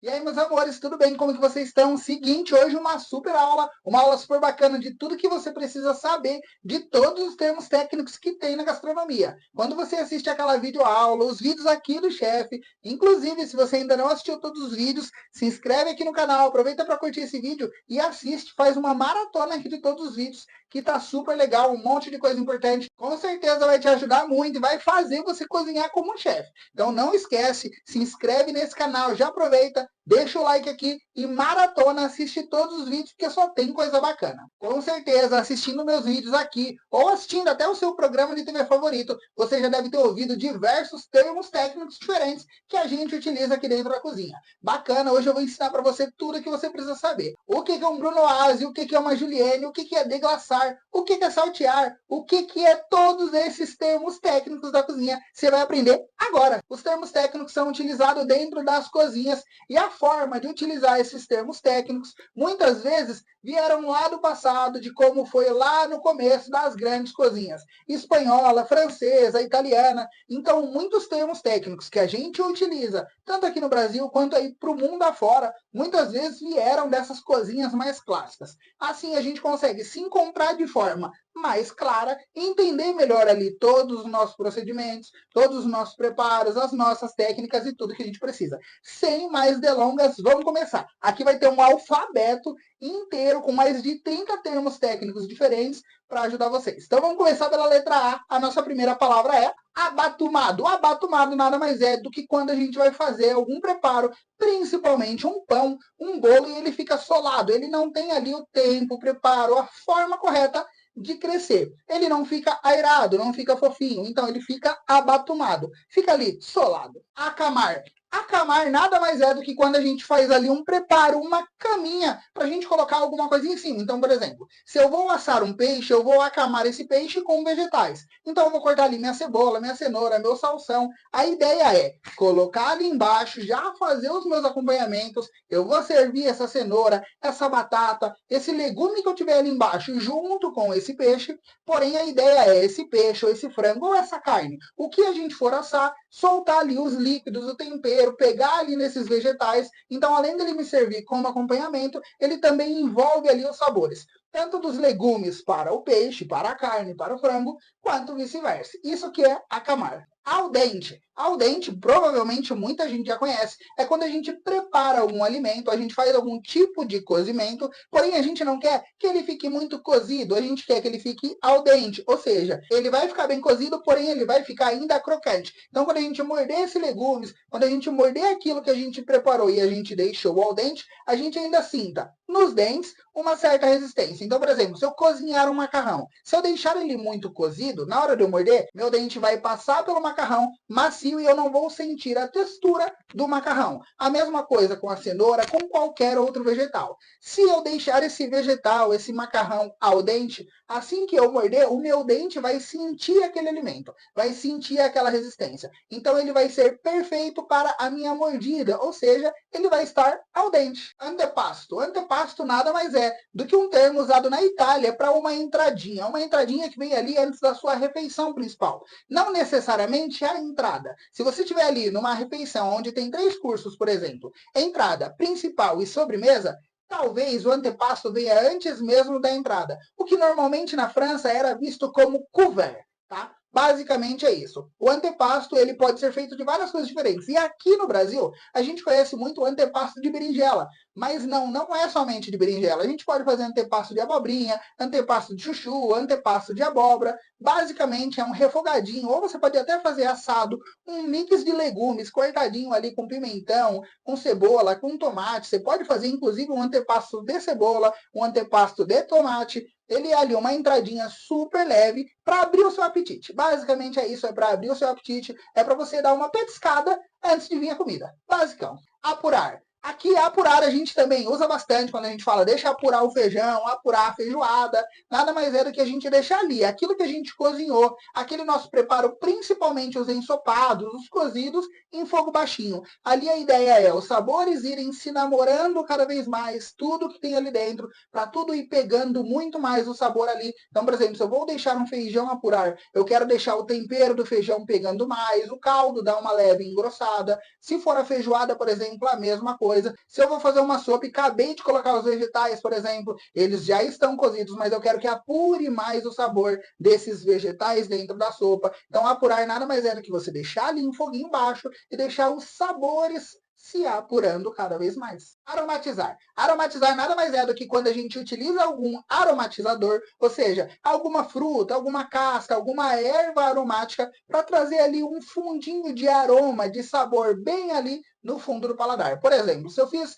E aí, meus amores, tudo bem? Como que vocês estão? Seguinte, hoje uma aula super bacana de tudo que você precisa saber de todos os termos técnicos que tem na gastronomia. Quando você assiste aquela videoaula, os vídeos aqui do chefe, inclusive, se você ainda não assistiu todos os vídeos, se inscreve aqui no canal, aproveita para curtir esse vídeo e assiste, faz uma maratona aqui de todos os vídeos, que tá super legal, um monte de coisa importante. Com certeza vai te ajudar muito e vai fazer você cozinhar como um chefe. Então não esquece, se inscreve nesse canal, já aproveita, deixa o like aqui e maratona, assiste todos os vídeos, porque só tem coisa bacana. Com certeza, assistindo meus vídeos aqui, ou assistindo até o seu programa de TV favorito, você já deve ter ouvido diversos termos técnicos diferentes que a gente utiliza aqui dentro da cozinha. Bacana, hoje eu vou ensinar para você tudo que você precisa saber. O que é um brunoise, o que é uma julienne, o que é deglaçar, o que é saltear, o que é todos esses termos técnicos da cozinha. Você vai aprender agora. Os termos técnicos são utilizados dentro das cozinhas e a forma de utilizar esses termos técnicos muitas vezes vieram lá do passado, de como foi lá no começo das grandes cozinhas espanhola, francesa, italiana. Então, muitos termos técnicos que a gente utiliza, tanto aqui no Brasil quanto aí para o mundo afora, muitas vezes vieram dessas cozinhas mais clássicas. Assim, a gente consegue se encontrar de forma mais clara e entender melhor ali todos os nossos procedimentos, todos os nossos preparos, as nossas técnicas e tudo que a gente precisa. Sem mais delongas, vamos começar. Aqui vai ter um alfabeto inteiro com mais de 30 termos técnicos diferentes para ajudar vocês. Então vamos começar pela letra A. A nossa primeira palavra é abatumado. O abatumado nada mais é do que quando a gente vai fazer algum preparo, principalmente um pão, um bolo, e ele fica solado. Ele não tem ali o tempo, o preparo, a forma correta de crescer. Ele não fica airado, não fica fofinho, então ele fica abatumado. Fica ali, solado. Acamar. Acamar nada mais é do que quando a gente faz ali um preparo, uma caminha, para a gente colocar alguma coisa em cima. Então, por exemplo, se eu vou assar um peixe, eu vou acamar esse peixe com vegetais. Então, eu vou cortar ali minha cebola, minha cenoura, meu salsão. A ideia é colocar ali embaixo, já fazer os meus acompanhamentos. Eu vou servir essa cenoura, essa batata, esse legume que eu tiver ali embaixo, junto com esse peixe. Porém, a ideia é esse peixe, ou esse frango, ou essa carne. O que a gente for assar, soltar ali os líquidos, o tempero, pegar ali nesses vegetais. Então, além dele me servir como acompanhamento, ele também envolve ali os sabores, tanto dos legumes para o peixe, para a carne, para o frango, quanto vice-versa. Isso que é acamar. Al dente. Al dente, provavelmente muita gente já conhece, é quando a gente prepara algum alimento, a gente faz algum tipo de cozimento, porém a gente não quer que ele fique muito cozido, a gente quer que ele fique al dente, ou seja, ele vai ficar bem cozido, porém ele vai ficar ainda crocante. Então, quando a gente morder esses legumes, quando a gente morder aquilo que a gente preparou e a gente deixou al dente, a gente ainda sinta nos dentes uma certa resistência. Então, por exemplo, se eu cozinhar um macarrão, se eu deixar ele muito cozido, na hora de eu morder, meu dente vai passar pelo macarrão macio e eu não vou sentir a textura do macarrão. A mesma coisa com a cenoura, com qualquer outro vegetal. Se eu deixar esse vegetal, esse macarrão al dente, assim que eu morder, o meu dente vai sentir aquele alimento, vai sentir aquela resistência. Então ele vai ser perfeito para a minha mordida, ou seja, ele vai estar al dente. Antepasto. Antepasto nada mais é do que um termo usado na Itália para uma entradinha que vem ali antes da sua refeição principal. Não necessariamente a entrada. Se você estiver ali numa refeição onde tem 3 cursos, por exemplo, entrada, principal e sobremesa, talvez o antepasto venha antes mesmo da entrada, o que normalmente na França era visto como couvert, tá? Basicamente é isso. O antepasto ele pode ser feito de várias coisas diferentes. E aqui no Brasil, a gente conhece muito o antepasto de berinjela. Mas não é somente de berinjela. A gente pode fazer antepasto de abobrinha, antepasto de chuchu, antepasto de abóbora. Basicamente é um refogadinho. Ou você pode até fazer assado, um mix de legumes cortadinho ali com pimentão, com cebola, com tomate. Você pode fazer inclusive um antepasto de cebola, um antepasto de tomate. Ele é ali uma entradinha super leve para abrir o seu apetite. Basicamente é isso, é para abrir o seu apetite, é para você dar uma petiscada antes de vir a comida. Basicão. Apurar. Aqui, apurar a gente também usa bastante quando a gente fala deixa apurar o feijão, apurar a feijoada. Nada mais é do que a gente deixar ali aquilo que a gente cozinhou, aquele nosso preparo, principalmente os ensopados, os cozidos, em fogo baixinho. Ali a ideia é os sabores irem se namorando cada vez mais, tudo que tem ali dentro, para tudo ir pegando muito mais o sabor ali. Então, por exemplo, se eu vou deixar um feijão apurar, eu quero deixar o tempero do feijão pegando mais, o caldo dá uma leve engrossada. Se for a feijoada, por exemplo, a mesma coisa. coisa. Se eu vou fazer uma sopa e acabei de colocar os vegetais, por exemplo, eles já estão cozidos, mas eu quero que apure mais o sabor desses vegetais dentro da sopa. Então, apurar nada mais é do que você deixar ali um foguinho baixo e deixar os sabores se apurando cada vez mais. Aromatizar. Aromatizar nada mais é do que quando a gente utiliza algum aromatizador, ou seja, alguma fruta, alguma casca, alguma erva aromática para trazer ali um fundinho de aroma, de sabor bem ali no fundo do paladar. Por exemplo, se eu fiz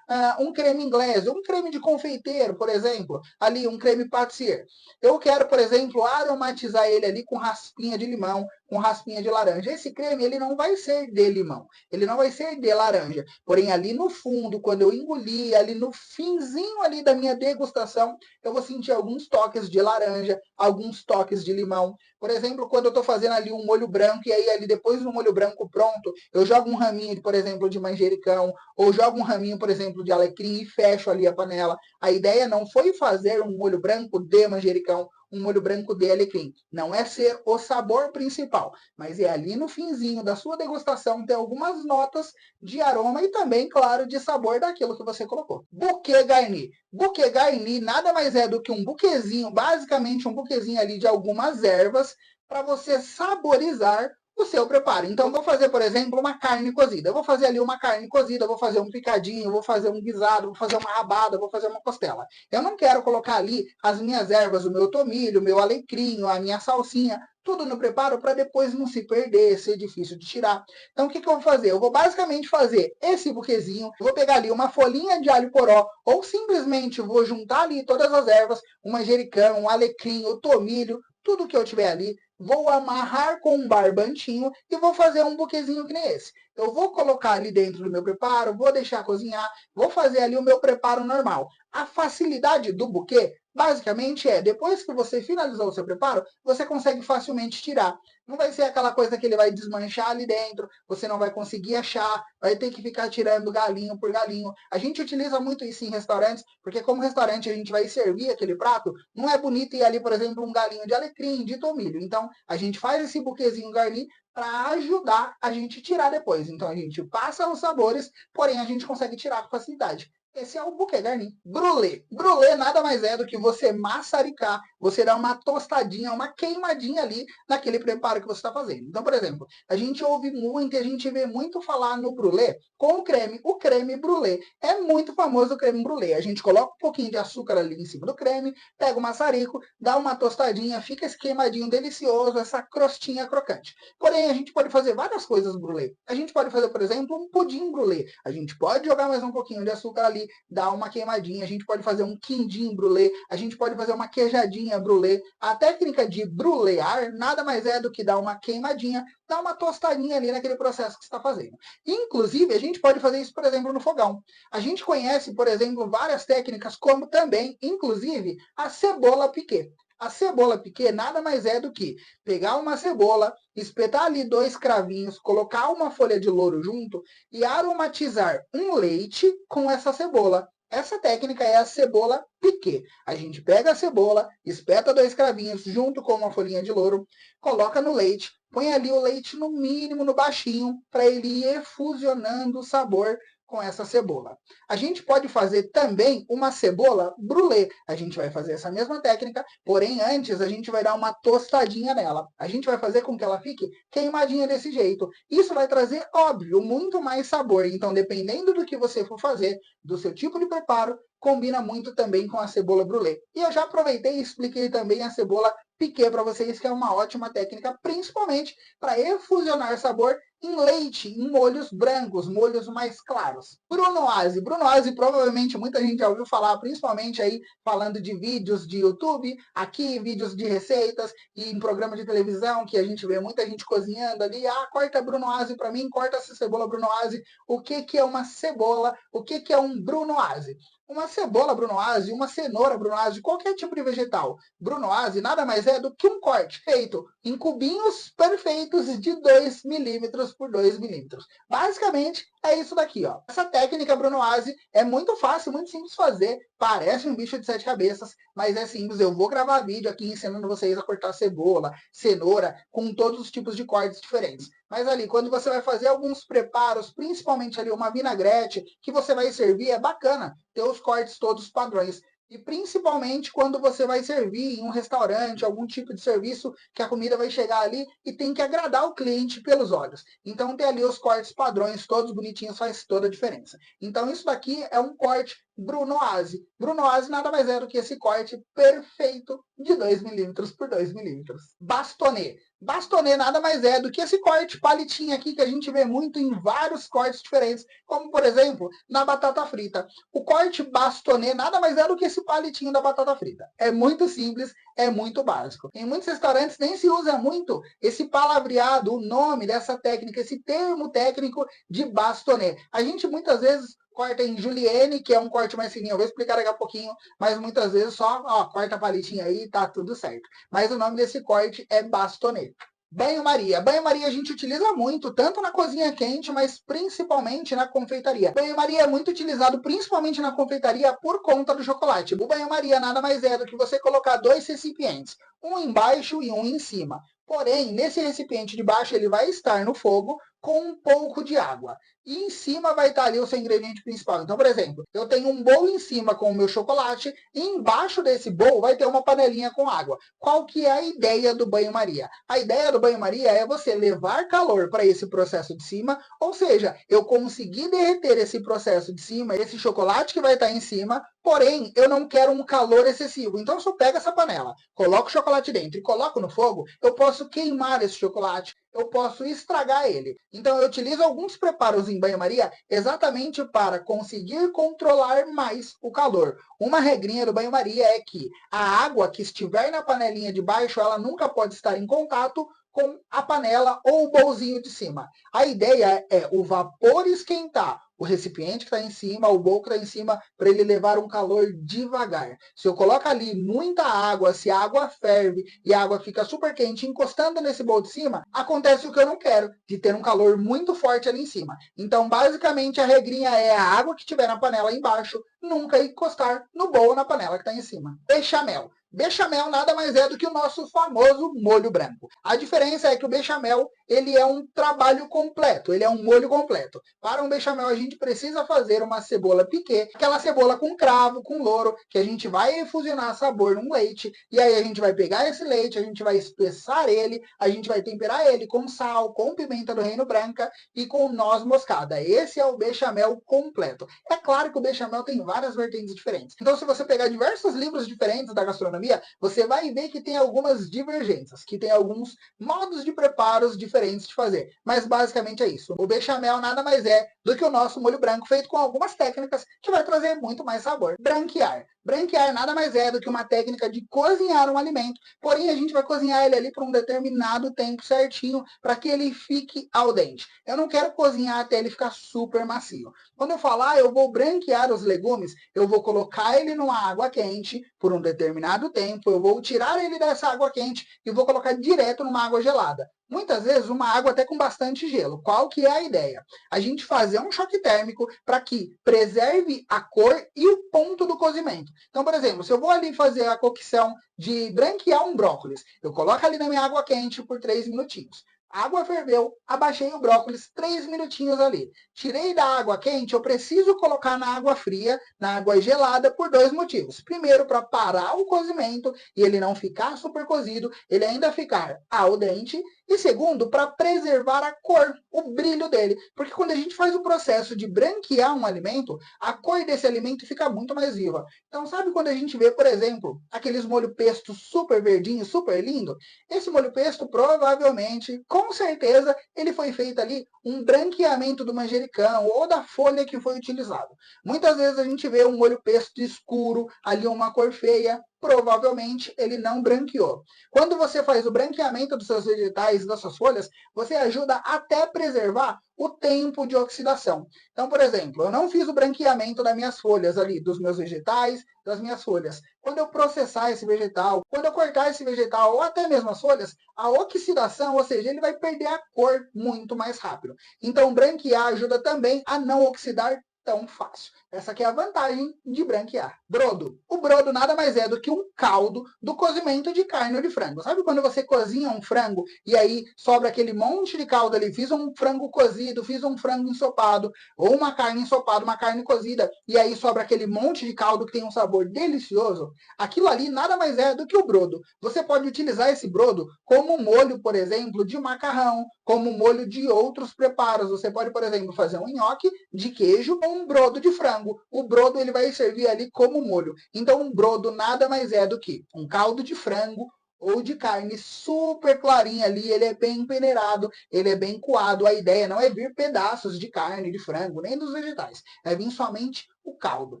um creme inglês, um creme de confeiteiro, por exemplo, ali um creme patissier, eu quero, por exemplo, aromatizar ele ali com raspinha de limão, com raspinha de laranja. Esse creme ele não vai ser de limão, ele não vai ser de laranja. Porém, ali no fundo, quando eu engolir, ali no finzinho ali da minha degustação, eu vou sentir alguns toques de laranja, alguns toques de limão. Por exemplo, quando eu estou fazendo ali um molho branco, e aí ali depois do molho branco pronto, eu jogo um raminho, por exemplo, de manjericão, ou jogo um raminho, por exemplo, de alecrim e fecho ali a panela. A ideia não foi fazer um molho branco de manjericão, um molho branco de alecrim. Não é ser o sabor principal, mas é ali no finzinho da sua degustação ter algumas notas de aroma e também, claro, de sabor daquilo que você colocou. Buquê garni. Buquê garni nada mais é do que um buquezinho, basicamente um buquezinho ali de algumas ervas para você saborizar o seu preparo. Então, eu vou fazer, por exemplo, uma carne cozida. Eu vou fazer ali uma carne cozida, vou fazer um picadinho, vou fazer um guisado, vou fazer uma rabada, vou fazer uma costela. Eu não quero colocar ali as minhas ervas, o meu tomilho, o meu alecrim, a minha salsinha, tudo no preparo para depois não se perder, ser difícil de tirar. Então, o que eu vou fazer? Eu vou basicamente fazer esse buquezinho, vou pegar ali uma folhinha de alho poró, ou simplesmente vou juntar ali todas as ervas, o manjericão, o alecrim, o tomilho, tudo que eu tiver ali, vou amarrar com um barbantinho e vou fazer um buquezinho que nem esse. Eu vou colocar ali dentro do meu preparo, vou deixar cozinhar, vou fazer ali o meu preparo normal. A facilidade do buquê, basicamente, é depois que você finalizou o seu preparo, você consegue facilmente tirar. Não vai ser aquela coisa que ele vai desmanchar ali dentro, você não vai conseguir achar, vai ter que ficar tirando galinho por galinho. A gente utiliza muito isso em restaurantes, porque como restaurante a gente vai servir aquele prato, não é bonito ir ali, por exemplo, um galinho de alecrim, de tomilho. Então, a gente faz esse buquezinho garni para ajudar a gente tirar depois. Então, a gente passa os sabores, porém a gente consegue tirar com facilidade. Esse é o buquê garni. Brulê. Brulê nada mais é do que você maçaricar, você dar uma tostadinha, uma queimadinha ali naquele preparo que você está fazendo. Então, por exemplo, a gente ouve muito e a gente vê muito falar no brulê com o creme brulê. É muito famoso o creme brulê. A gente coloca um pouquinho de açúcar ali em cima do creme, pega o maçarico, dá uma tostadinha, fica esse queimadinho delicioso, essa crostinha crocante. Porém, a gente pode fazer várias coisas brulê. A gente pode fazer, por exemplo, um pudim brulê. A gente pode jogar mais um pouquinho de açúcar ali, dar uma queimadinha. A gente pode fazer um quindim brulê. A gente pode fazer uma queijadinha brulê. A técnica de brulear nada mais é do que dar uma queimadinha, dar uma tostadinha ali naquele processo que você está fazendo. Inclusive, a gente pode fazer isso, por exemplo, no fogão. A gente conhece, por exemplo, várias técnicas, como também, inclusive, a cebola piquê. A cebola piquê nada mais é do que pegar uma cebola, espetar ali 2 cravinhos, colocar uma folha de louro junto e aromatizar um leite com essa cebola. Essa técnica é a cebola piquê. A gente pega a cebola, espeta 2 cravinhos junto com uma folhinha de louro, coloca no leite, põe ali o leite no mínimo, no baixinho, para ele ir efusionando o sabor com essa cebola. A gente pode fazer também uma cebola brulê. A gente vai fazer essa mesma técnica, porém antes a gente vai dar uma tostadinha nela. A gente vai fazer com que ela fique queimadinha desse jeito. Isso vai trazer, óbvio, muito mais sabor. Então, dependendo do que você for fazer, do seu tipo de preparo, combina muito também com a cebola brulê. E eu já aproveitei e expliquei também a cebola piquê para vocês, que é uma ótima técnica, principalmente para efusionar sabor em leite, em molhos brancos, molhos mais claros. Brunoise. Brunoise, provavelmente muita gente já ouviu falar, principalmente aí falando de vídeos de YouTube, aqui vídeos de receitas e em programa de televisão, que a gente vê muita gente cozinhando ali. Ah, corta brunoise para mim, corta essa cebola brunoise. O que é uma cebola? O que é um brunoise? Uma cebola brunoise, uma cenoura brunoise, qualquer tipo de vegetal. Brunoise nada mais é do que um corte feito em cubinhos perfeitos de 2 milímetros por 2 milímetros. Basicamente, é isso daqui, ó. Essa técnica brunoise é muito fácil, muito simples de fazer. Parece um bicho de 7 cabeças, mas é simples. Eu vou gravar vídeo aqui ensinando vocês a cortar cebola, cenoura, com todos os tipos de cortes diferentes. Mas ali, quando você vai fazer alguns preparos, principalmente ali uma vinagrete, que você vai servir, é bacana ter os cortes todos padrões. E principalmente quando você vai servir em um restaurante, algum tipo de serviço, que a comida vai chegar ali e tem que agradar o cliente pelos olhos. Então ter ali os cortes padrões, todos bonitinhos, faz toda a diferença. Então isso daqui é um corte Brunoise. Brunoise nada mais é do que esse corte perfeito de 2 milímetros por 2 milímetros. Bastonê. Bastonê nada mais é do que esse corte palitinho aqui que a gente vê muito em vários cortes diferentes, como por exemplo na batata frita. O corte bastonê nada mais é do que esse palitinho da batata frita. É muito simples, é muito básico. Em muitos restaurantes nem se usa muito esse palavreado, o nome dessa técnica, esse termo técnico de bastonê. A gente muitas vezes corta em julienne, que é um corte mais fininho, eu vou explicar daqui a pouquinho, mas muitas vezes só, ó, corta a palitinha aí e tá tudo certo. Mas o nome desse corte é bastonê. Banho-maria. Banho-maria a gente utiliza muito, tanto na cozinha quente, mas principalmente na confeitaria. Banho-maria é muito utilizado principalmente na confeitaria por conta do chocolate. O banho-maria nada mais é do que você colocar dois recipientes, um embaixo e um em cima. Porém, nesse recipiente de baixo ele vai estar no fogo com um pouco de água. E em cima vai estar ali o seu ingrediente principal. Então, por exemplo, eu tenho um bowl em cima com o meu chocolate e embaixo desse bowl vai ter uma panelinha com água. Qual que é a ideia do banho-maria? A ideia do banho-maria é você levar calor para esse processo de cima, ou seja, eu conseguir derreter esse processo de cima, esse chocolate que vai estar em cima, porém, eu não quero um calor excessivo. Então, se eu pego essa panela, coloco o chocolate dentro e coloco no fogo, eu posso queimar esse chocolate, eu posso estragar ele. Então, eu utilizo alguns preparos em banho-maria exatamente para conseguir controlar mais o calor. Uma regrinha do banho-maria é que a água que estiver na panelinha de baixo, ela nunca pode estar em contato com a panela ou o bolzinho de cima. A ideia é o vapor esquentar o recipiente que está em cima, o bowl que está em cima, para ele levar um calor devagar. Se eu coloco ali muita água, se a água ferve e a água fica super quente encostando nesse bowl de cima, acontece o que eu não quero, de ter um calor muito forte ali em cima. Então, basicamente, a regrinha é a água que estiver na panela embaixo, nunca encostar no bowl ou na panela que está em cima. Bechamel. Bechamel nada mais é do que o nosso famoso molho branco. A diferença é que o bechamel ele é um trabalho completo, ele é um molho completo. Para um bechamel a gente precisa fazer uma cebola piquê, aquela cebola com cravo, com louro, que a gente vai infusionar sabor num leite, e aí a gente vai pegar esse leite, a gente vai espessar ele, a gente vai temperar ele com sal, com pimenta do reino branca e com noz moscada. Esse é o bechamel completo. É claro que o bechamel tem várias vertentes diferentes. Então, se você pegar diversos livros diferentes da gastronomia, você vai ver que tem algumas divergências, que tem alguns modos de preparos diferentes de fazer. Mas basicamente é isso. O bechamel nada mais é do que o nosso molho branco feito com algumas técnicas que vai trazer muito mais sabor. Branquear. Branquear nada mais é do que uma técnica de cozinhar um alimento, porém a gente vai cozinhar ele ali por um determinado tempo certinho para que ele fique al dente. Eu não quero cozinhar até ele ficar super macio. Quando eu falar, eu vou branquear os legumes, eu vou colocar ele numa água quente por um determinado tempo, eu vou tirar ele dessa água quente e vou colocar direto numa água gelada. Muitas vezes uma água até com bastante gelo. Qual que é a ideia? A gente fazer um choque térmico para que preserve a cor e o ponto do cozimento. Então, por exemplo, se eu vou ali fazer a cocção de branquear um brócolis, eu coloco ali na minha água quente por 3 minutinhos. A água ferveu, abaixei o brócolis 3 minutinhos ali. Tirei da água quente, eu preciso colocar na água fria, na água gelada, por dois motivos. Primeiro, para parar o cozimento e ele não ficar super cozido, ele ainda ficar al dente. E segundo, para preservar a cor, o brilho dele. Porque quando a gente faz o processo de branquear um alimento, a cor desse alimento fica muito mais viva. Então, sabe quando a gente vê, por exemplo, aqueles molho pesto super verdinho, super lindo? Esse molho pesto, provavelmente, com certeza, ele foi feito ali um branqueamento do manjericão ou da folha que foi utilizado. Muitas vezes a gente vê um molho pesto escuro, ali uma cor feia, provavelmente ele não branqueou. Quando você faz o branqueamento dos seus vegetais, das suas folhas, você ajuda até a preservar o tempo de oxidação. Então, por exemplo, eu não fiz o branqueamento das minhas folhas ali, dos meus vegetais, das minhas folhas. Quando eu processar esse vegetal, quando eu cortar esse vegetal, ou até mesmo as folhas, a oxidação, ou seja, ele vai perder a cor muito mais rápido. Então, branquear ajuda também a não oxidar tão fácil. Essa aqui é a vantagem de branquear. Brodo. O brodo nada mais é do que um caldo do cozimento de carne ou de frango. Sabe quando você cozinha um frango e aí sobra aquele monte de caldo ali? Fiz um frango cozido, fiz um frango ensopado, ou uma carne ensopada, uma carne cozida, e aí sobra aquele monte de caldo que tem um sabor delicioso. Aquilo ali nada mais é do que o brodo. Você pode utilizar esse brodo como molho, por exemplo, de macarrão, como molho de outros preparos. Você pode, por exemplo, fazer um nhoque de queijo ou um brodo de frango. O brodo ele vai servir ali como molho. Então, um brodo nada mais é do que um caldo de frango ou de carne super clarinha ali, ele é bem peneirado, ele é bem coado. A ideia não é vir pedaços de carne, de frango, nem dos vegetais. É vir somente o caldo,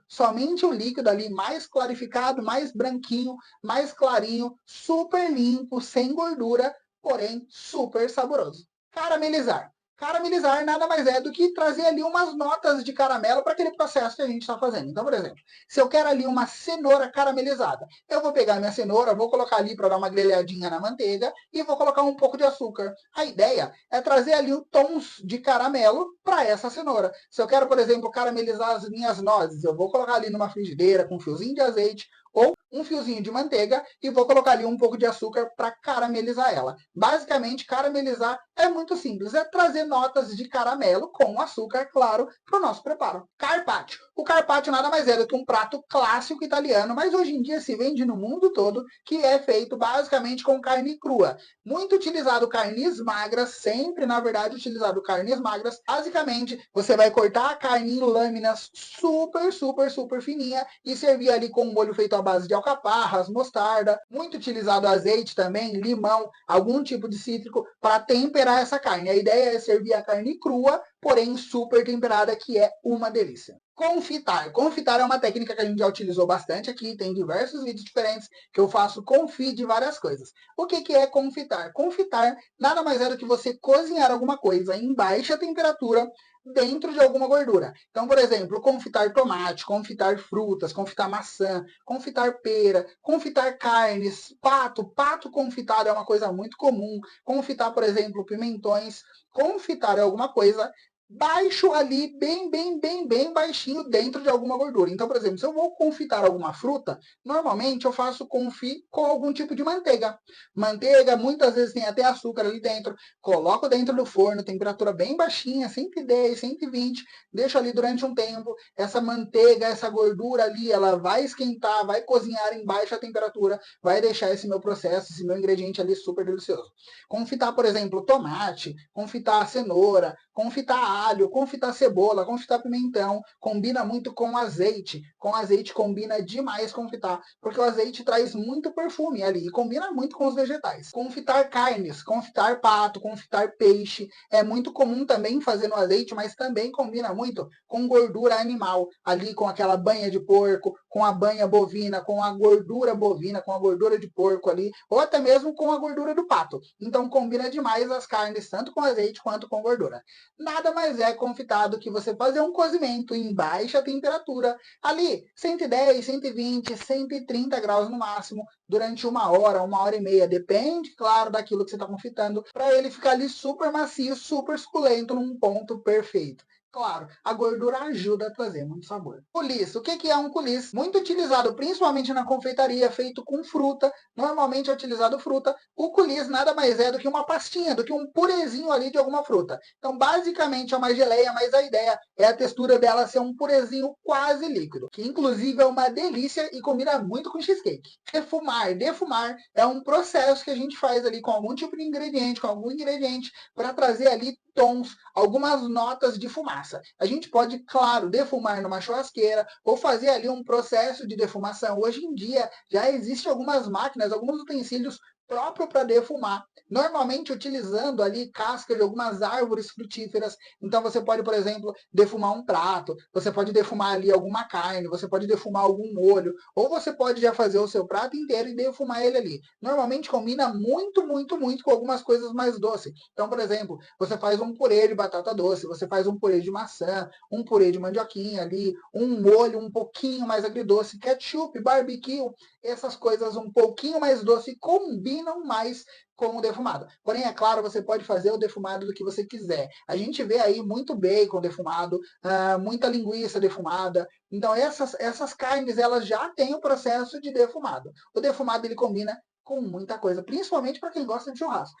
somente o líquido ali mais clarificado, mais branquinho, mais clarinho, super limpo, sem gordura, porém super saboroso. Caramelizar. Caramelizar nada mais é do que trazer ali umas notas de caramelo para aquele processo que a gente está fazendo. Então, por exemplo, se eu quero ali uma cenoura caramelizada, eu vou pegar minha cenoura, vou colocar ali para dar uma grelhadinha na manteiga e vou colocar um pouco de açúcar. A ideia é trazer ali tons de caramelo para essa cenoura. Se eu quero, por exemplo, caramelizar as minhas nozes, eu vou colocar ali numa frigideira com um fiozinho de azeite ou um fiozinho de manteiga e vou colocar ali um pouco de açúcar para caramelizar ela. Basicamente, caramelizar é muito simples, é trazer notas de caramelo com açúcar, claro, para o nosso preparo. Carpaccio. O carpaccio nada mais é do que um prato clássico italiano, mas hoje em dia se vende no mundo todo, que é feito basicamente com carne crua. Muito utilizado carnes magras, sempre, na verdade, utilizado carnes magras. Basicamente, você vai cortar a carne em lâminas super fininha e servir ali com um molho feito à base de alcaparras, mostarda. Muito utilizado azeite também, limão, algum tipo de cítrico para temperar essa carne. A ideia é servir a carne crua, porém super temperada, que é uma delícia. Confitar. Confitar é uma técnica que a gente já utilizou bastante aqui, tem diversos vídeos diferentes que eu faço confit de várias coisas. O que é confitar? Confitar nada mais é do que você cozinhar alguma coisa em baixa temperatura dentro de alguma gordura. Então, por exemplo, confitar tomate, confitar frutas, confitar maçã, confitar pera, confitar carnes, pato. Pato confitado é uma coisa muito comum. Confitar, por exemplo, pimentões. Confitar é alguma coisa baixo ali, bem baixinho dentro de alguma gordura. Então, por exemplo, se eu vou confitar alguma fruta, normalmente eu faço confit com algum tipo de manteiga. Manteiga, muitas vezes tem até açúcar ali dentro. Coloco dentro do forno, temperatura bem baixinha, 110, 120, deixo ali durante um tempo. Essa manteiga, essa gordura ali, ela vai esquentar, vai cozinhar em baixa temperatura, vai deixar esse meu processo, esse meu ingrediente ali super delicioso. Confitar, por exemplo, tomate, confitar cenoura, confitar alho, confitar cebola, confitar pimentão, combina muito com azeite. Com azeite combina demais confitar, porque o azeite traz muito perfume ali e combina muito com os vegetais. Confitar carnes, confitar pato, confitar peixe, é muito comum também fazer no azeite, mas também combina muito com gordura animal, ali com aquela banha de porco, com a banha bovina, com a gordura bovina, com a gordura de porco ali, ou até mesmo com a gordura do pato. Então combina demais as carnes, tanto com azeite quanto com gordura. Nada mais é confitado que você fazer um cozimento em baixa temperatura, ali 110, 120, 130 graus no máximo, durante uma hora e meia, depende, claro, daquilo que você está confitando, para ele ficar ali super macio, super suculento, num ponto perfeito. Claro, a gordura ajuda a trazer muito sabor. Coulis. O que é um coulis? Muito utilizado principalmente na confeitaria, feito com fruta. Normalmente é utilizado fruta. O coulis nada mais é do que uma pastinha, do que um purezinho ali de alguma fruta. Então, basicamente é uma geleia, mas a ideia é a textura dela ser um purezinho quase líquido, que inclusive é uma delícia e combina muito com cheesecake. Defumar. Defumar é um processo que a gente faz ali com algum tipo de ingrediente, com algum ingrediente, para trazer ali tons, algumas notas de fumaça. A gente pode, claro, defumar numa churrasqueira ou fazer ali um processo de defumação. Hoje em dia já existem algumas máquinas, alguns utensílios próprio para defumar, normalmente utilizando ali casca de algumas árvores frutíferas. Então você pode, por exemplo, defumar um prato, você pode defumar ali alguma carne, você pode defumar algum molho, ou você pode já fazer o seu prato inteiro e defumar ele ali. Normalmente combina muito com algumas coisas mais doces. Então, por exemplo, você faz um purê de batata doce, você faz um purê de maçã, um purê de mandioquinha ali, um molho um pouquinho mais agridoce, ketchup, barbecue, essas coisas um pouquinho mais doce combinam combinam mais com o defumado. Porém, é claro, você pode fazer o defumado do que você quiser. A gente vê aí muito bacon defumado, muita linguiça defumada. Então, essas carnes, elas já têm o processo de defumado. O defumado, ele combina com muita coisa, principalmente para quem gosta de churrasco.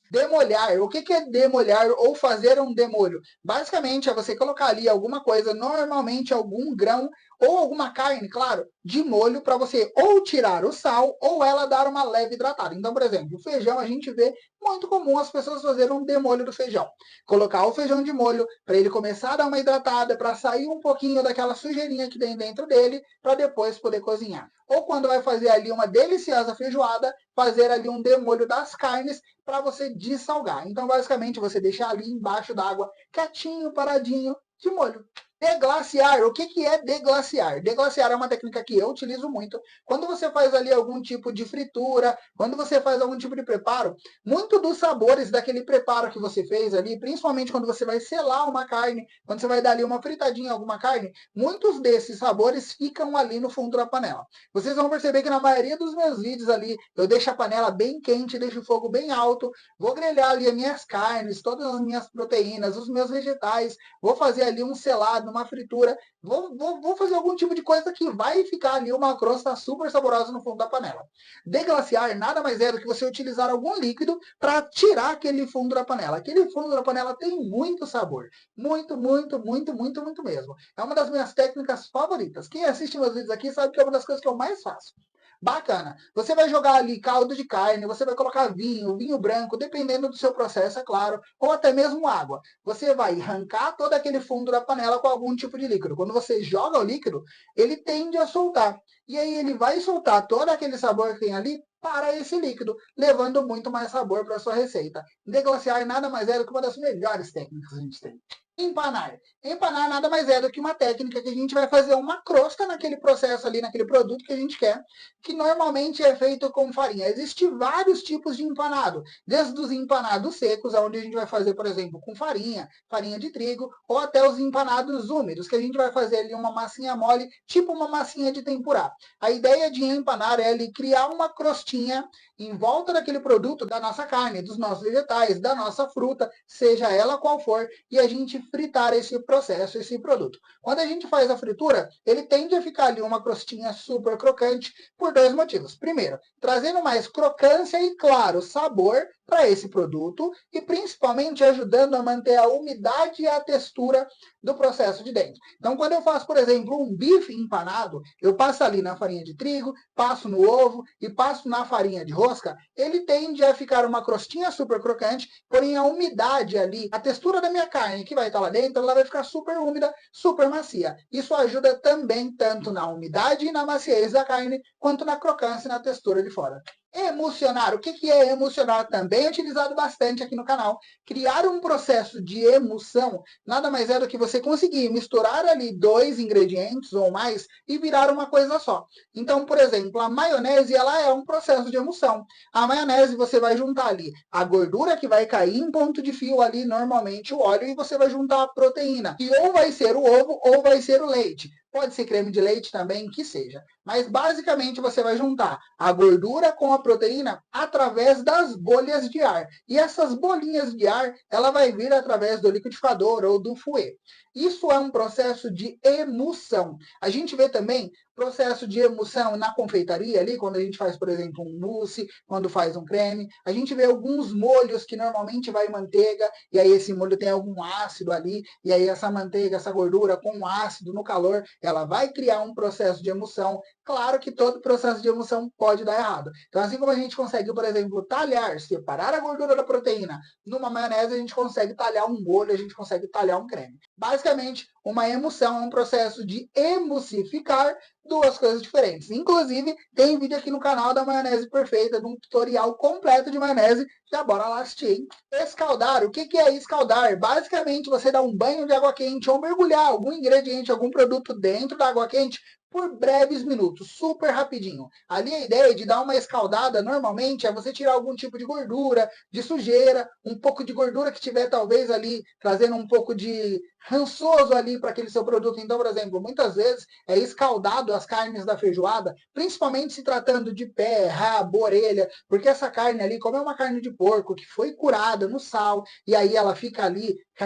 Demolhar. O que é demolhar ou fazer um demolho? Basicamente é você colocar ali alguma coisa, normalmente algum grão ou alguma carne, claro, de molho para você ou tirar o sal ou ela dar uma leve hidratada. Então, por exemplo, o feijão a gente vê muito comum as pessoas fazerem um demolho do feijão. Colocar o feijão de molho para ele começar a dar uma hidratada, para sair um pouquinho daquela sujeirinha que tem dentro dele, para depois poder cozinhar. Ou quando vai fazer ali uma deliciosa feijoada, fazer ali um demolho das carnes para você dessalgar. Então, basicamente, você deixa ali embaixo d'água, quietinho, paradinho, de molho. Deglaciar. O que é deglaciar? Deglaciar é uma técnica que eu utilizo muito. Quando você faz ali algum tipo de fritura, quando você faz algum tipo de preparo, muito dos sabores daquele preparo que você fez ali, principalmente quando você vai selar uma carne, quando você vai dar ali uma fritadinha em alguma carne, muitos desses sabores ficam ali no fundo da panela. Vocês vão perceber que na maioria dos meus vídeos ali, eu deixo a panela bem quente, deixo o fogo bem alto, vou grelhar ali as minhas carnes, todas as minhas proteínas, os meus vegetais, vou fazer ali um selado, uma fritura, vou fazer algum tipo de coisa que vai ficar ali uma crosta super saborosa no fundo da panela. Deglaciar nada mais é do que você utilizar algum líquido para tirar aquele fundo da panela. Aquele fundo da panela tem muito sabor. Muito, muito, muito, muito, muito mesmo. É uma das minhas técnicas favoritas. Quem assiste meus vídeos aqui sabe que é uma das coisas que eu mais faço. Bacana. Você vai jogar ali caldo de carne, você vai colocar vinho, vinho branco, dependendo do seu processo, é claro, ou até mesmo água. Você vai arrancar todo aquele fundo da panela com algum tipo de líquido. Quando você joga o líquido, ele tende a soltar. E aí ele vai soltar todo aquele sabor que tem ali para esse líquido, levando muito mais sabor para a sua receita. Deglaciar nada mais é do que uma das melhores técnicas que a gente tem. Empanar. Empanar nada mais é do que uma técnica que a gente vai fazer uma crosta naquele processo ali, naquele produto que a gente quer, que normalmente é feito com farinha. Existem vários tipos de empanado, desde os empanados secos, onde a gente vai fazer, por exemplo, com farinha, farinha de trigo, ou até os empanados úmidos, que a gente vai fazer ali uma massinha mole, tipo uma massinha de tempurá. A ideia de empanar é ali criar uma crostinha em volta daquele produto, da nossa carne, dos nossos vegetais, da nossa fruta, seja ela qual for, e a gente fritar esse processo, esse produto. Quando a gente faz a fritura, ele tende a ficar ali uma crostinha super crocante por dois motivos. Primeiro, trazendo mais crocância e, claro, sabor para esse produto e principalmente ajudando a manter a umidade e a textura do processo de dentro. Então, quando eu faço, por exemplo, um bife empanado, eu passo ali na farinha de trigo, passo no ovo e passo na farinha de rosca, ele tende a ficar uma crostinha super crocante, porém a umidade ali, a textura da minha carne que vai estar lá dentro, ela vai ficar super úmida, super macia. Isso ajuda também tanto na umidade e na maciez da carne, quanto na crocância e na textura de fora. Emulsionar. O que é emulsionar? Também é utilizado bastante aqui no canal. Criar um processo de emulsão nada mais é do que você conseguir misturar ali dois ingredientes ou mais e virar uma coisa só. Então, por exemplo, a maionese ela é um processo de emulsão. A maionese você vai juntar ali a gordura que vai cair em ponto de fio ali, normalmente o óleo, e você vai juntar a proteína. E ou vai ser o ovo ou vai ser o leite. Pode ser creme de leite também, que seja. Mas basicamente você vai juntar a gordura com a proteína através das bolhas de ar. E essas bolinhas de ar, ela vai vir através do liquidificador ou do fouet. Isso é um processo de emulsão. A gente vê também processo de emulsão na confeitaria ali, quando a gente faz, por exemplo, um mousse, quando faz um creme. A gente vê alguns molhos que normalmente vai manteiga, e aí esse molho tem algum ácido ali, e aí essa manteiga, essa gordura com ácido no calor, ela vai criar um processo de emulsão. Claro que todo processo de emulsão pode dar errado. Então, assim como a gente consegue, por exemplo, talhar, separar a gordura da proteína numa maionese, a gente consegue talhar um molho, a gente consegue talhar um creme. Basicamente, uma emulsão é um processo de emulsificar duas coisas diferentes. Inclusive, tem vídeo aqui no canal da maionese perfeita, de um tutorial completo de maionese. Já bora lá assistir, hein? Escaldar. O que é escaldar? Basicamente, você dá um banho de água quente ou mergulhar algum ingrediente, algum produto dentro da água quente por breves minutos, super rapidinho. Ali a ideia de dar uma escaldada, normalmente, é você tirar algum tipo de gordura, de sujeira, um pouco de gordura que tiver talvez ali trazendo um pouco de rançoso ali para aquele seu produto. Então, por exemplo, muitas vezes é escaldado as carnes da feijoada, principalmente se tratando de pé, rabo, orelha, porque essa carne ali, como é uma carne de porco que foi curada no sal, e aí ela fica ali com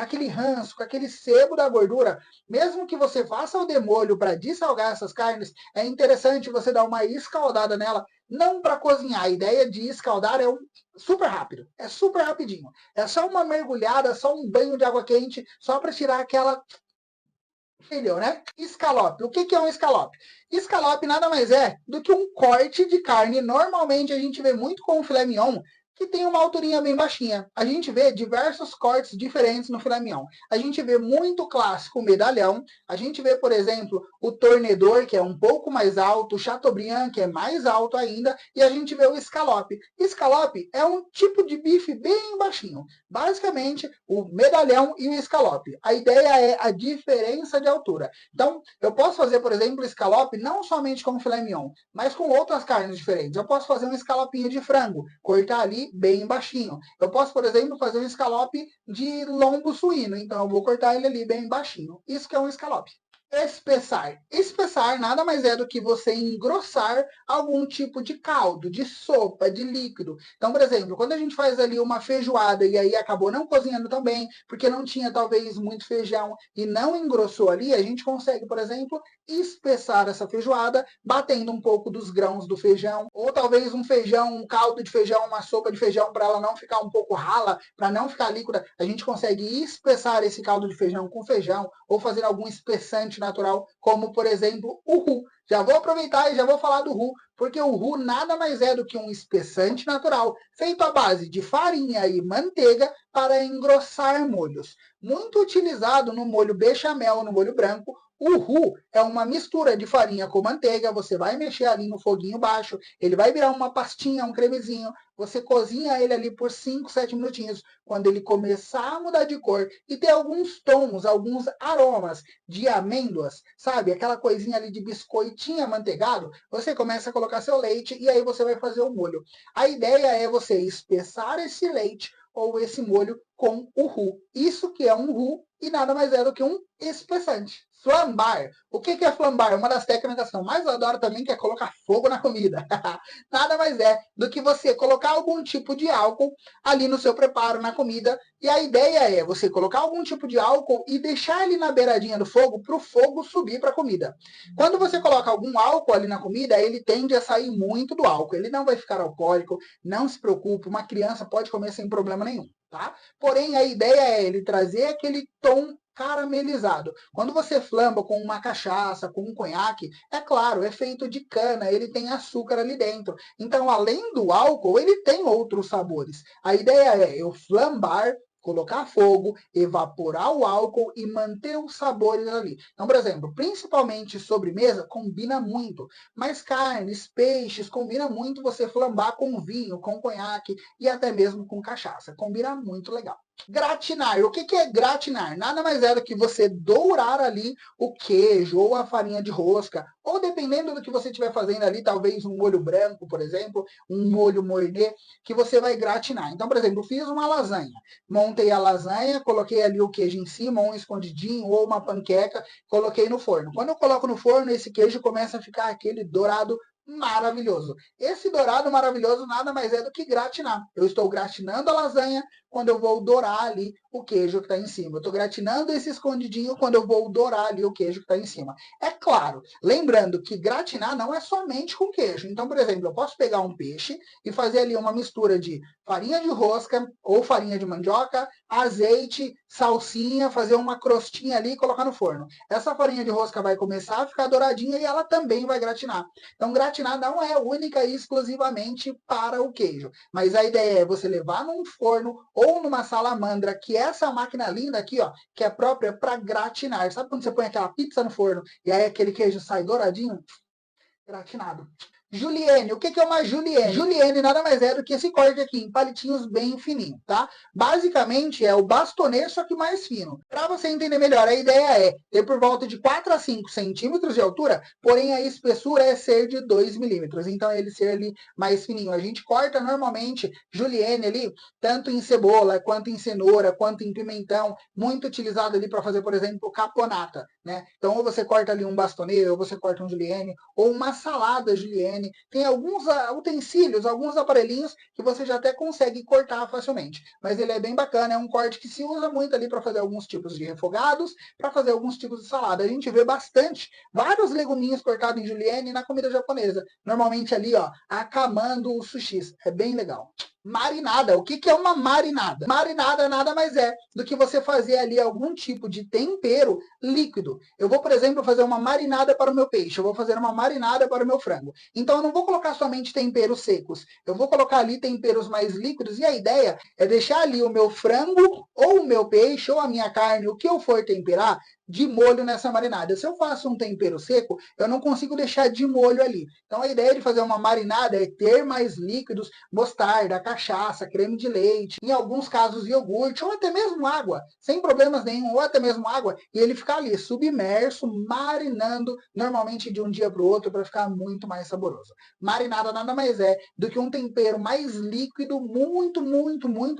aquele ranço, com aquele sebo da gordura, mesmo que você faça o demolho para dessalgar essas carnes, é interessante você dar uma escaldada nela, não para cozinhar. A ideia de escaldar é super rápido, é super rapidinho. É só uma mergulhada, só um banho de água quente, só para tirar aquela. Entendeu, né? Escalope. O que é um escalope? Escalope nada mais é do que um corte de carne. Normalmente a gente vê muito com o filé mignon, que tem uma alturinha bem baixinha. A gente vê diversos cortes diferentes no filé mignon. A gente vê muito clássico o medalhão. A gente vê, por exemplo, o tornedor, que é um pouco mais alto, o chateaubriand, que é mais alto ainda, e a gente vê o escalope. Escalope é um tipo de bife bem baixinho. Basicamente, o medalhão e o escalope. A ideia é a diferença de altura. Então, eu posso fazer, por exemplo, escalope não somente com filé mignon, mas com outras carnes diferentes. Eu posso fazer um escalopinho de frango, cortar ali bem baixinho. Eu posso, por exemplo, fazer um escalope de lombo suíno, então eu vou cortar ele ali bem baixinho. Isso que é um escalope. Espessar. Espessar nada mais é do que você engrossar algum tipo de caldo, de sopa, de líquido. Então, por exemplo, quando a gente faz ali uma feijoada e aí acabou não cozinhando tão bem, porque não tinha talvez muito feijão e não engrossou ali, a gente consegue, por exemplo, espessar essa feijoada, batendo um pouco dos grãos do feijão, ou talvez um feijão, um caldo de feijão, uma sopa de feijão, para ela não ficar um pouco rala, para não ficar líquida, a gente consegue espessar esse caldo de feijão com feijão, ou fazer algum espessante natural, como por exemplo o roux. Já vou aproveitar e já vou falar do roux, porque o roux nada mais é do que um espessante natural, feito à base de farinha e manteiga para engrossar molhos. Muito utilizado no molho bechamel, no molho branco, o roux é uma mistura de farinha com manteiga, você vai mexer ali no foguinho baixo, ele vai virar uma pastinha, um cremezinho, você cozinha ele ali por 5, 7 minutinhos. Quando ele começar a mudar de cor e ter alguns tons, alguns aromas de amêndoas, sabe? Aquela coisinha ali de biscoitinho amanteigado, você começa a colocar seu leite e aí você vai fazer o molho. A ideia é você espessar esse leite ou esse molho com o roux. Isso que é um roux e nada mais é do que um espessante. Flambar. O que é flambar? Uma das técnicas que eu mais adoro também, que é colocar fogo na comida. Nada mais é do que você colocar algum tipo de álcool ali no seu preparo, na comida. E a ideia é você colocar algum tipo de álcool e deixar ele na beiradinha do fogo para o fogo subir para a comida. Quando você coloca algum álcool ali na comida, ele tende a sair muito do álcool. Ele não vai ficar alcoólico, não se preocupe, uma criança pode comer sem problema nenhum. Tá? Porém, a ideia é ele trazer aquele tom caramelizado. Quando você flamba com uma cachaça, com um conhaque, é claro, é feito de cana, ele tem açúcar ali dentro. Então, além do álcool, ele tem outros sabores. A ideia é eu flambar, colocar fogo, evaporar o álcool e manter os sabores ali. Então, por exemplo, principalmente sobremesa, combina muito. Mas carnes, peixes, combina muito você flambar com vinho, com conhaque e até mesmo com cachaça. Combina muito legal. Gratinar. O que é gratinar? Nada mais é do que você dourar ali o queijo ou a farinha de rosca, ou dependendo do que você estiver fazendo ali, talvez um molho branco, por exemplo, um molho mornê, que você vai gratinar. Então, por exemplo, eu fiz uma lasanha. Montei a lasanha, coloquei ali o queijo em cima, ou um escondidinho, ou uma panqueca, coloquei no forno. Quando eu coloco no forno, esse queijo começa a ficar aquele dourado maravilhoso. Esse dourado maravilhoso nada mais é do que gratinar. Eu estou gratinando a lasanha quando eu vou dourar ali o queijo que está em cima. Eu estou gratinando esse escondidinho quando eu vou dourar ali o queijo que está em cima. É claro, lembrando que gratinar não é somente com queijo. Então, por exemplo, eu posso pegar um peixe e fazer ali uma mistura de farinha de rosca ou farinha de mandioca, azeite, salsinha, fazer uma crostinha ali e colocar no forno. Essa farinha de rosca vai começar a ficar douradinha e ela também vai gratinar. Então, gratinar não é única e exclusivamente para o queijo, mas a ideia é você levar num forno ou numa salamandra, que é essa máquina linda aqui, ó, que é própria para gratinar. Sabe quando você põe aquela pizza no forno e aí aquele queijo sai douradinho? Gratinado. Julienne, o que é uma julienne? Julienne nada mais é do que esse corte aqui, em palitinhos bem fininhos, tá? Basicamente é o bastonê, só que mais fino. Para você entender melhor, a ideia é ter por volta de 4 a 5 centímetros de altura, porém a espessura é ser de 2 milímetros, então ele ser ali mais fininho. A gente corta normalmente julienne ali, tanto em cebola, quanto em cenoura, quanto em pimentão, muito utilizado ali para fazer, por exemplo, caponata, né? Então ou você corta ali um bastonê, ou você corta um julienne, ou uma salada julienne. Tem alguns utensílios, alguns aparelhinhos que você já até consegue cortar facilmente. Mas ele é bem bacana, é um corte que se usa muito ali para fazer alguns tipos de refogados, para fazer alguns tipos de salada. A gente vê bastante, vários leguminhos cortados em julienne na comida japonesa. Normalmente ali, ó, acamando os sushis. É bem legal. Marinada. O que é uma marinada? Marinada nada mais é do que você fazer ali algum tipo de tempero líquido. Eu vou, por exemplo, fazer uma marinada para o meu peixe, eu vou fazer uma marinada para o meu frango. Então eu não vou colocar somente temperos secos, eu vou colocar ali temperos mais líquidos e a ideia é deixar ali o meu frango ou o meu peixe ou a minha carne, o que eu for temperar, de molho nessa marinada. Se eu faço um tempero seco, eu não consigo deixar de molho ali. Então a ideia de fazer uma marinada é ter mais líquidos, mostarda, cachaça, creme de leite, em alguns casos iogurte, ou até mesmo água, sem problemas nenhum, ou até mesmo água, e ele ficar ali submerso, marinando, normalmente de um dia para o outro, para ficar muito mais saboroso. Marinada nada mais é do que um tempero mais líquido, muito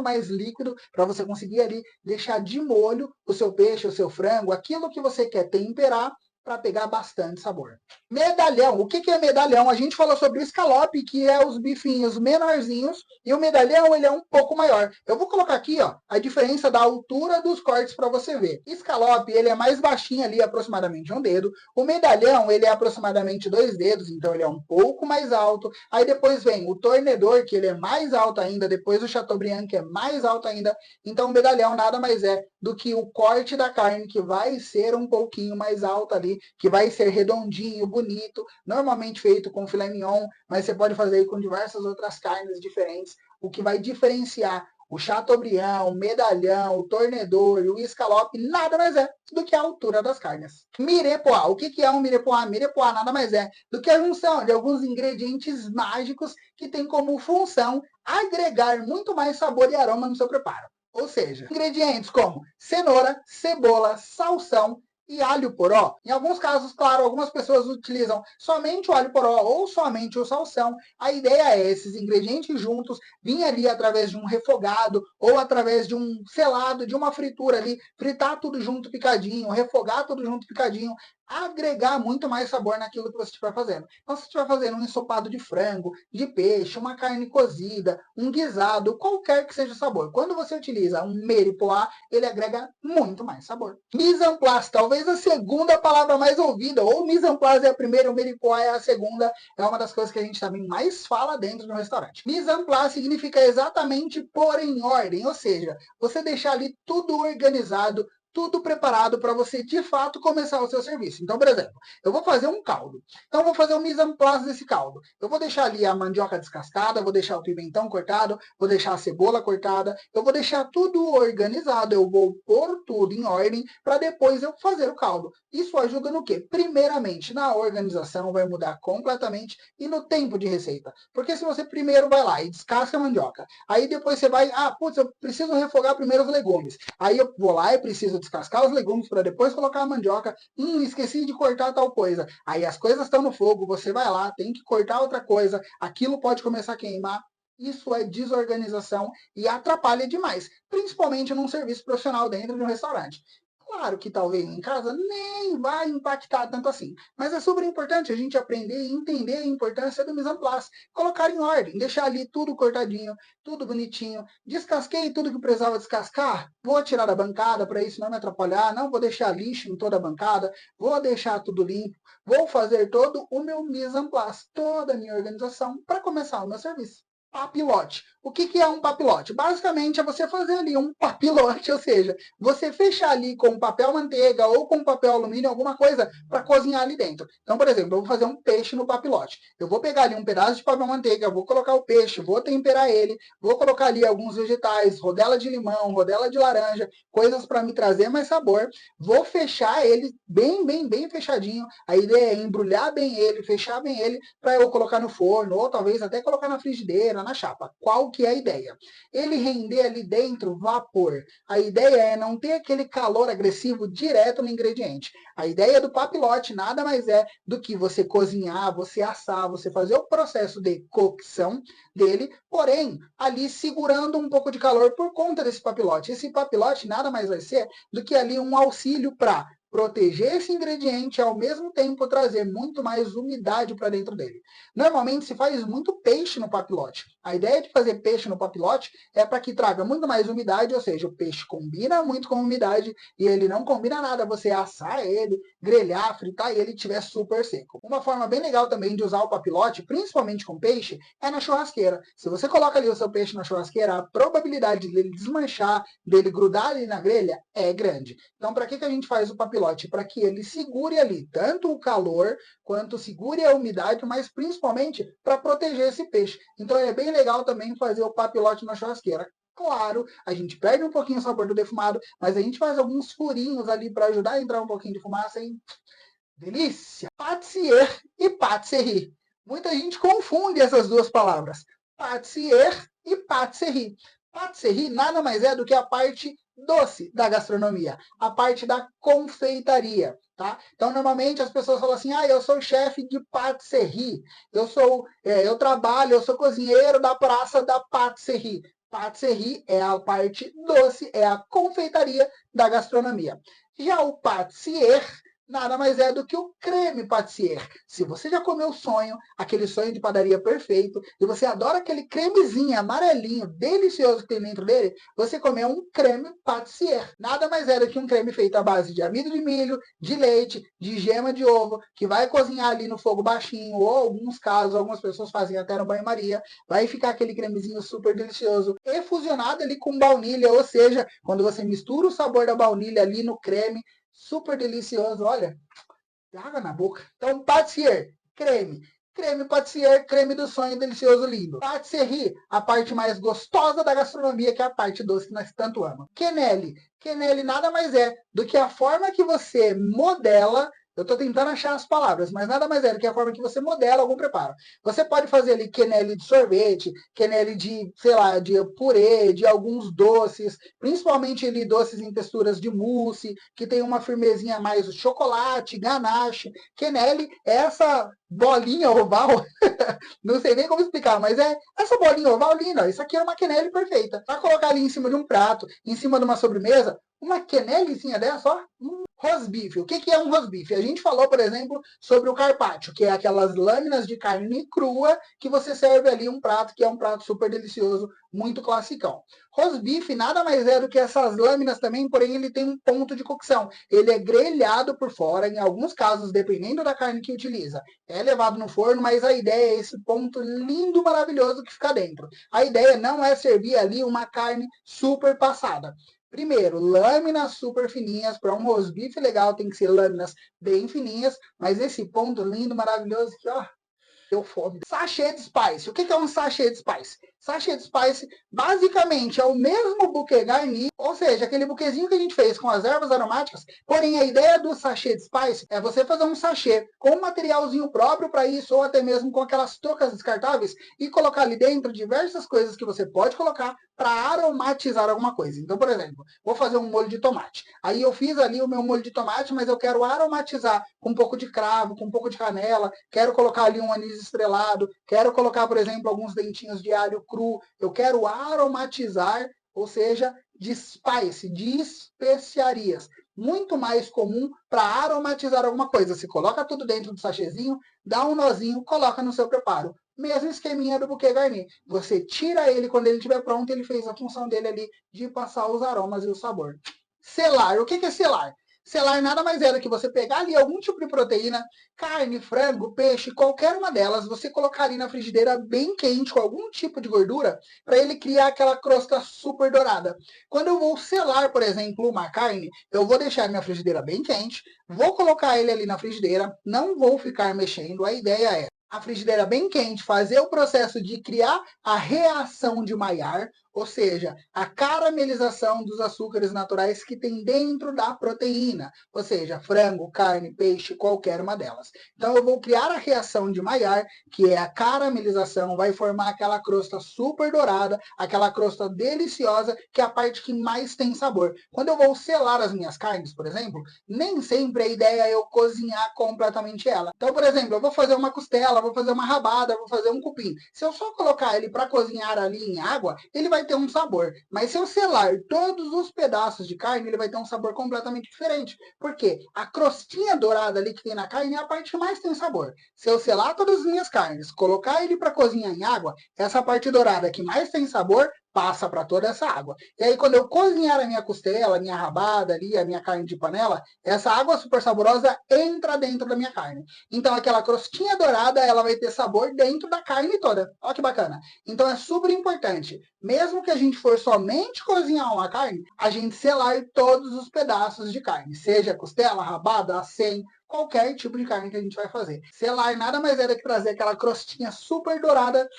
mais líquido, para você conseguir ali deixar de molho o seu peixe, o seu frango, aquilo que você quer temperar para pegar bastante sabor. Medalhão. O que é medalhão? A gente falou sobre o escalope, que é os bifinhos menorzinhos, e o medalhão ele é um pouco maior. Eu vou colocar aqui ó, a diferença da altura dos cortes para você ver. Escalope ele é mais baixinho ali, aproximadamente um dedo. O medalhão ele é aproximadamente 2 dedos, então ele é um pouco mais alto. Aí depois vem o tornedor, que ele é mais alto ainda. Depois o chateaubriand, que é mais alto ainda. Então o medalhão nada mais é do que o corte da carne, que vai ser um pouquinho mais alto ali, que vai ser redondinho, bonito, normalmente feito com filé mignon, mas você pode fazer com diversas outras carnes diferentes, o que vai diferenciar o chateaubriand, o medalhão, o tornedor e o escalope nada mais é do que a altura das carnes. Mirepoix. O que é um mirepoix? Mirepoix nada mais é do que a junção de alguns ingredientes mágicos que tem como função agregar muito mais sabor e aroma no seu preparo. Ou seja, ingredientes como cenoura, cebola, salsão e alho poró. Em alguns casos, claro, algumas pessoas utilizam somente o alho poró ou somente o salsão. A ideia é esses ingredientes juntos vir ali através de um refogado ou através de um selado, de uma fritura ali, fritar tudo junto picadinho, refogar tudo junto picadinho, agregar muito mais sabor naquilo que você estiver fazendo. Então, se você estiver fazendo um ensopado de frango, de peixe, uma carne cozida, um guisado, qualquer que seja o sabor. Quando você utiliza um meripoix, ele agrega muito mais sabor. Mise en place, talvez a segunda palavra mais ouvida, ou mise en place é a primeira, o meripoix é a segunda, é uma das coisas que a gente também mais fala dentro do restaurante. Mise en place significa exatamente pôr em ordem, ou seja, você deixar ali tudo organizado, tudo preparado para você, de fato, começar o seu serviço. Então, por exemplo, eu vou fazer um caldo. Então, eu vou fazer o mise en place desse caldo. Eu vou deixar ali a mandioca descascada, vou deixar o pimentão cortado, vou deixar a cebola cortada, eu vou deixar tudo organizado, eu vou pôr tudo em ordem para depois eu fazer o caldo. Isso ajuda no quê? Primeiramente, na organização, vai mudar completamente, e no tempo de receita. Porque se você primeiro vai lá e descasca a mandioca, aí depois você vai, putz, eu preciso refogar primeiro os legumes. Aí eu vou lá e preciso descascar os legumes para depois colocar a mandioca. Esqueci de cortar tal coisa. Aí as coisas estão no fogo, você vai lá, tem que cortar outra coisa, aquilo pode começar a queimar. Isso é desorganização e atrapalha demais, principalmente num serviço profissional dentro de um restaurante. Claro que talvez em casa nem vai impactar tanto assim, mas é super importante a gente aprender e entender a importância do mise en place. Colocar em ordem, deixar ali tudo cortadinho, tudo bonitinho. Descasquei tudo que precisava descascar, vou tirar da bancada para isso não me atrapalhar, não vou deixar lixo em toda a bancada, vou deixar tudo limpo, vou fazer todo o meu mise en place, toda a minha organização para começar o meu serviço. Papilote. O que é um papilote? Basicamente é você fazer ali um papilote, ou seja, você fechar ali com papel manteiga ou com papel alumínio, alguma coisa para cozinhar ali dentro. Então, por exemplo, eu vou fazer um peixe no papilote. Eu vou pegar ali um pedaço de papel manteiga, vou colocar o peixe, vou temperar ele, vou colocar ali alguns vegetais, rodela de limão, rodela de laranja, coisas para me trazer mais sabor. Vou fechar ele bem fechadinho. A ideia é embrulhar bem ele, fechar bem ele, para eu colocar no forno, ou talvez até colocar na frigideira, na chapa. Qual que é a ideia? Ele render ali dentro vapor. A ideia é não ter aquele calor agressivo direto no ingrediente. A ideia do papilote nada mais é do que você cozinhar, você assar, você fazer o processo de cocção dele, porém, ali segurando um pouco de calor por conta desse papilote. Esse papilote nada mais vai ser do que ali um auxílio para proteger esse ingrediente e ao mesmo tempo trazer muito mais umidade para dentro dele. Normalmente se faz muito peixe no papilote. A ideia de fazer peixe no papilote é para que traga muito mais umidade, ou seja, o peixe combina muito com umidade e ele não combina nada você assar ele, grelhar, fritar e ele estiver super seco. Uma forma bem legal também de usar o papilote, principalmente com peixe, é na churrasqueira. Se você coloca ali o seu peixe na churrasqueira, a probabilidade dele desmanchar, dele grudar ali na grelha é grande. Então, para que a gente faz o papilote? Para que ele segure ali tanto o calor quanto segure a umidade, mas principalmente para proteger esse peixe. Então, é bem legal também fazer o papilote na churrasqueira. Claro, a gente perde um pouquinho o sabor do defumado, mas a gente faz alguns furinhos ali para ajudar a entrar um pouquinho de fumaça, hein? Delícia! Pâtissier e pâtisserie. Muita gente confunde essas duas palavras. Pâtissier e pâtisserie. Pâtisserie nada mais é do que a parte doce da gastronomia, a parte da confeitaria, tá? Então, normalmente as pessoas falam assim: "Ah, eu sou chefe de pâtisserie. Eu trabalho, eu sou cozinheiro da praça da pâtisserie." Pâtisserie é a parte doce, é a confeitaria da gastronomia. Já o pâtissier nada mais é do que o creme pâtissier. Se você já comeu o sonho, aquele sonho de padaria perfeito, e você adora aquele cremezinho amarelinho, delicioso que tem dentro dele, você comeu um creme pâtissier. Nada mais é do que um creme feito à base de amido de milho, de leite, de gema de ovo, que vai cozinhar ali no fogo baixinho, ou alguns casos, algumas pessoas fazem até no banho-maria, vai ficar aquele cremezinho super delicioso, e fusionado ali com baunilha, ou seja, quando você mistura o sabor da baunilha ali no creme, super delicioso, olha, água na boca. Então, pâtissier, creme. Creme pâtissier, creme do sonho delicioso lindo. Pâtisserie, a parte mais gostosa da gastronomia, que é a parte doce que nós tanto amamos. Quenelle. Quenelle nada mais é do que a forma que você modela. Eu estou tentando achar as palavras, mas nada mais é do que a forma que você modela algum preparo. Você pode fazer ali quenelle de sorvete, quenelle de, sei lá, de purê, de alguns doces, principalmente ali doces em texturas de mousse, que tem uma firmezinha mais chocolate, ganache. Quenelle é essa bolinha oval, não sei nem como explicar, mas é essa bolinha oval linda. Isso aqui é uma quenelle perfeita. Para colocar ali em cima de um prato, em cima de uma sobremesa, uma quenellezinha dessa, ó. Rosbife. O que é um rosbife? A gente falou, por exemplo, sobre o carpaccio, que é aquelas lâminas de carne crua que você serve ali um prato que é um prato super delicioso, muito classicão. Rosbife nada mais é do que essas lâminas também, porém ele tem um ponto de cocção. Ele é grelhado por fora, em alguns casos, dependendo da carne que utiliza. É levado no forno, mas a ideia é esse ponto lindo, maravilhoso que fica dentro. A ideia não é servir ali uma carne super passada. Primeiro, lâminas super fininhas. Para um rosbife legal tem que ser lâminas bem fininhas, mas esse ponto lindo, maravilhoso aqui, ó, deu fome. Sachê de spice. O que é um sachê de spice? Sachê de spice basicamente é o mesmo buquê garni, ou seja, aquele buquezinho que a gente fez com as ervas aromáticas, porém a ideia do sachê de spice é você fazer um sachê com um materialzinho próprio para isso, ou até mesmo com aquelas toucas descartáveis, e colocar ali dentro diversas coisas que você pode colocar para aromatizar alguma coisa. Então, por exemplo, vou fazer um molho de tomate. Aí eu fiz ali o meu molho de tomate, mas eu quero aromatizar com um pouco de cravo, com um pouco de canela, quero colocar ali um anis estrelado, quero colocar, por exemplo, alguns dentinhos de alho cru, eu quero aromatizar, ou seja, de spice, de especiarias. Muito mais comum para aromatizar alguma coisa. Você coloca tudo dentro do sachêzinho, dá um nozinho, coloca no seu preparo. Mesmo esqueminha do buquê garni. Você tira ele quando ele estiver pronto, ele fez a função dele ali de passar os aromas e o sabor. Selar. O que é selar? Selar nada mais é do que você pegar ali algum tipo de proteína, carne, frango, peixe, qualquer uma delas, você colocar ali na frigideira bem quente com algum tipo de gordura, para ele criar aquela crosta super dourada. Quando eu vou selar, por exemplo, uma carne, eu vou deixar minha frigideira bem quente, vou colocar ele ali na frigideira, não vou ficar mexendo, a ideia é a frigideira bem quente, fazer o processo de criar a reação de Maillard, ou seja, a caramelização dos açúcares naturais que tem dentro da proteína, ou seja, frango, carne, peixe, qualquer uma delas. Então eu vou criar a reação de Maillard, que é a caramelização, vai formar aquela crosta super dourada, aquela crosta deliciosa, que é a parte que mais tem sabor. Quando eu vou selar as minhas carnes, por exemplo, nem sempre a ideia é eu cozinhar completamente ela. Então, por exemplo, eu vou fazer uma costela, vou fazer uma rabada, vou fazer um cupim. Se eu só colocar ele para cozinhar ali em água, ele vai ter um sabor. Mas se eu selar todos os pedaços de carne, ele vai ter um sabor completamente diferente. Por quê? A crostinha dourada ali que tem na carne é a parte que mais tem sabor. Se eu selar todas as minhas carnes, colocar ele para cozinhar em água, essa parte dourada que mais tem sabor passa para toda essa água. E aí, quando eu cozinhar a minha costela, a minha rabada ali, a minha carne de panela, essa água super saborosa entra dentro da minha carne. Então, aquela crostinha dourada, ela vai ter sabor dentro da carne toda. Olha que bacana. Então, é super importante, mesmo que a gente for somente cozinhar uma carne, a gente selar todos os pedaços de carne, seja costela, rabada, acém, qualquer tipo de carne que a gente vai fazer. Selar nada mais é do que trazer aquela crostinha super dourada,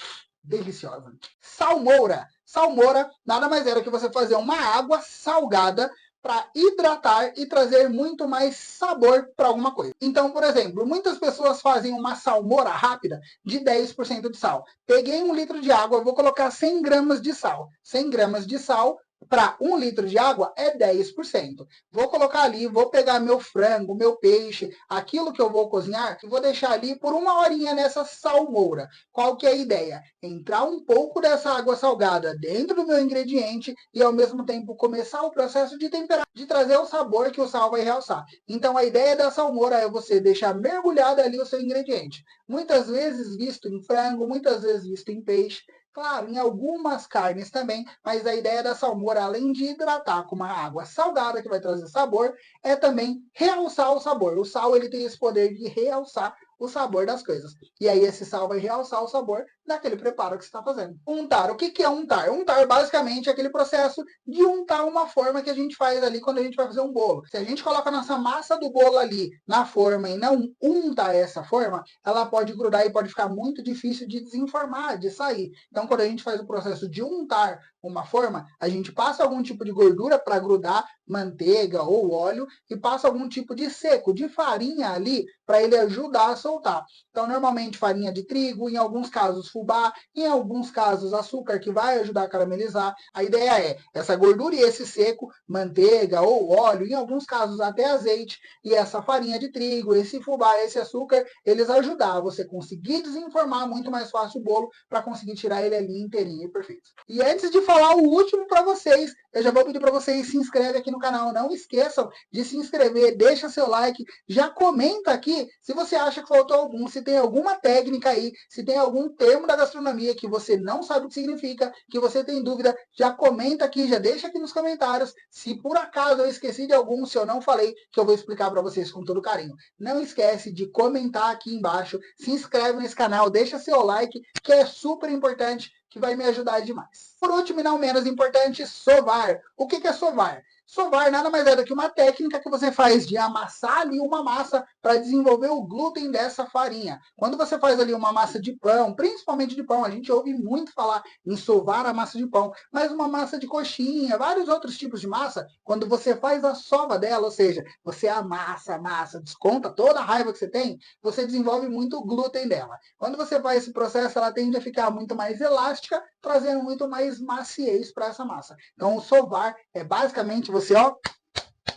deliciosa. Salmoura. Salmoura nada mais era que você fazer uma água salgada para hidratar e trazer muito mais sabor para alguma coisa. Então, por exemplo, muitas pessoas fazem uma salmoura rápida de 10% de sal. Peguei 1 litro de água, vou colocar 100 gramas de sal. 100 gramas de sal para 1 litro de água é 10%. Vou colocar ali, vou pegar meu frango, meu peixe, aquilo que eu vou cozinhar, e vou deixar ali por 1 horinha nessa salmoura. Qual que é a ideia? Entrar um pouco dessa água salgada dentro do meu ingrediente e ao mesmo tempo começar o processo de temperar, de trazer o sabor que o sal vai realçar. Então a ideia da salmoura é você deixar mergulhado ali o seu ingrediente. Muitas vezes visto em frango, muitas vezes visto em peixe, claro, em algumas carnes também, mas a ideia da salmoura, além de hidratar com uma água salgada que vai trazer sabor, é também realçar o sabor. O sal ele tem esse poder de realçar o sabor das coisas. E aí esse sal vai realçar o sabor daquele preparo que você está fazendo. Untar. O que é untar? Untar basicamente é aquele processo de untar uma forma que a gente faz ali quando a gente vai fazer um bolo. Se a gente coloca a nossa massa do bolo ali na forma e não unta essa forma, ela pode grudar e pode ficar muito difícil de desenformar, de sair. Então, quando a gente faz o processo de untar uma forma, a gente passa algum tipo de gordura para grudar, manteiga ou óleo, e passa algum tipo de seco, de farinha ali, para ele ajudar a soltar. Então, normalmente farinha de trigo, em alguns casos fubá, em alguns casos açúcar, que vai ajudar a caramelizar. A ideia é essa gordura e esse seco, manteiga ou óleo, em alguns casos até azeite, e essa farinha de trigo, esse fubá, esse açúcar, eles ajudar a você conseguir desenformar muito mais fácil o bolo para conseguir tirar ele ali inteirinho e perfeito. E antes de falar o último para vocês, eu já vou pedir para vocês se inscreverem aqui no canal. Não esqueçam de se inscrever, deixa seu like, já comenta aqui se você acha que faltou algum, se tem alguma técnica aí, se tem algum termo da gastronomia que você não sabe o que significa, que você tem dúvida, já comenta aqui, já deixa aqui nos comentários. Se por acaso eu esqueci de algum, se eu não falei, que eu vou explicar para vocês com todo carinho. Não esquece de comentar aqui embaixo, se inscreve nesse canal, deixa seu like, que é super importante, que vai me ajudar demais. Por último e não menos importante, sovar. O que é sovar? Sovar nada mais é do que uma técnica que você faz de amassar ali uma massa para desenvolver o glúten dessa farinha. Quando você faz ali uma massa de pão, principalmente de pão, a gente ouve muito falar em sovar a massa de pão, mas uma massa de coxinha, vários outros tipos de massa, quando você faz a sova dela, ou seja, você amassa, desconta toda a raiva que você tem, você desenvolve muito o glúten dela. Quando você faz esse processo, ela tende a ficar muito mais elástica, trazendo muito mais maciez para essa massa. Então, o sovar é basicamente você, ó,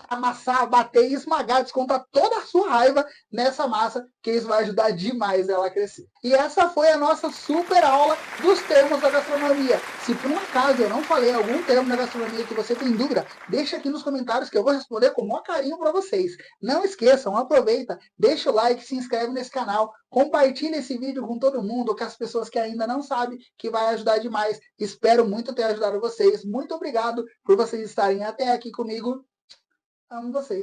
amassar, bater e esmagar, descontar toda a sua raiva nessa massa, que isso vai ajudar demais ela a crescer. E essa foi a nossa super aula dos termos da gastronomia. Se por um acaso eu não falei algum termo da gastronomia que você tem dúvida, deixa aqui nos comentários que eu vou responder com o maior carinho para vocês. Não esqueçam, aproveita, deixa o like, se inscreve nesse canal, compartilha esse vídeo com todo mundo, com as pessoas que ainda não sabem, que vai ajudar demais. Espero muito ter ajudado vocês. Muito obrigado por vocês estarem até aqui comigo. Amo vocês.